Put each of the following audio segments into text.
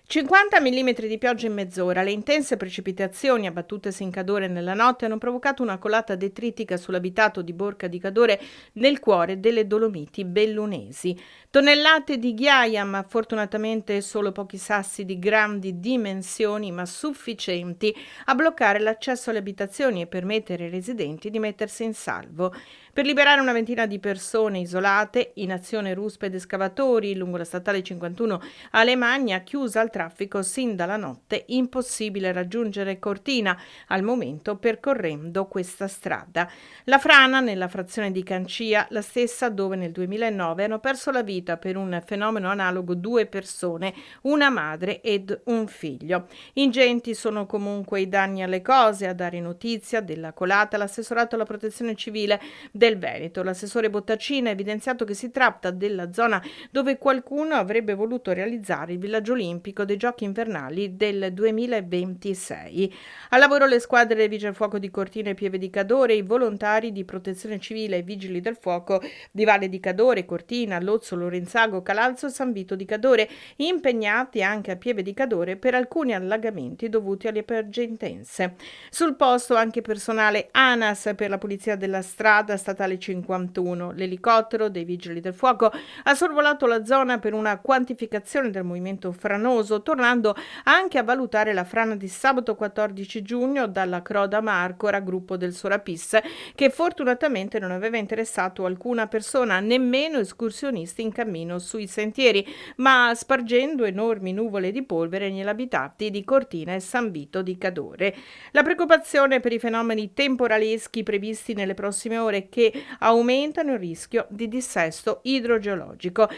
50 mm di pioggia in mezz'ora. Le intense precipitazioni abbattutesi in Cadore nella notte hanno provocato una colata detritica sull'abitato di Borca di Cadore nel cuore delle Dolomiti bellunesi. Tonnellate di ghiaia, ma fortunatamente solo pochi sassi di grandi dimensioni, ma sufficienti a bloccare l'accesso alle abitazioni e permettere ai residenti di mettersi in salvo. Per liberare una ventina di persone isolate, in azione ruspe ed escavatori lungo la statale 51 Alemagna, chiusa al traffico sin dalla notte, impossibile raggiungere Cortina al momento percorrendo questa strada. La frana nella frazione di Cancia, la stessa dove nel 2009 hanno perso la vita per un fenomeno analogo 2 persone, una madre ed un figlio. Ingenti sono comunque i danni alle cose. A dare notizia della colata l'assessorato alla protezione civile del Veneto. L'assessore Bottacina ha evidenziato che si tratta della zona dove qualcuno avrebbe voluto realizzare il villaggio olimpico dei Giochi invernali del 2026. Al lavoro le squadre dei Vigili del Fuoco di Cortina e Pieve di Cadore, i volontari di protezione civile e i vigili del fuoco di Valle di Cadore, Cortina, Lozzo, Lorenzago, Calalzo e San Vito di Cadore, impegnati anche a Pieve di Cadore per alcuni allagamenti dovuti alle piogge intense. Sul posto anche personale ANAS per la pulizia della strada statale 51. L'elicottero dei Vigili del Fuoco ha sorvolato la zona per una quantificazione del movimento franoso, tornando anche a valutare la frana di sabato 14 giugno dalla Croda Marcora, gruppo del Sorapis, che fortunatamente non aveva interessato alcuna persona, nemmeno escursionisti in cammino sui sentieri, ma spargendo enormi nuvole di polvere negli abitati di Cortina e San Vito di Cadore. La preoccupazione per i fenomeni temporaleschi previsti nelle prossime ore che aumentano il rischio di dissesto idrogeologico.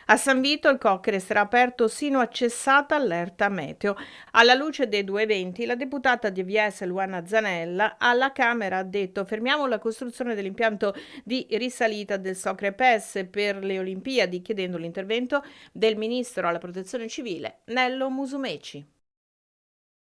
A San Vito il COC resterà aperto sino a cessata allerta meteo. Alla luce dei due eventi, la deputata di EVS Luana Zanella alla Camera ha detto: fermiamo la costruzione dell'impianto di risalita del Socre PES per le Olimpiadi, chiedendo l'intervento del ministro alla protezione civile Nello Musumeci.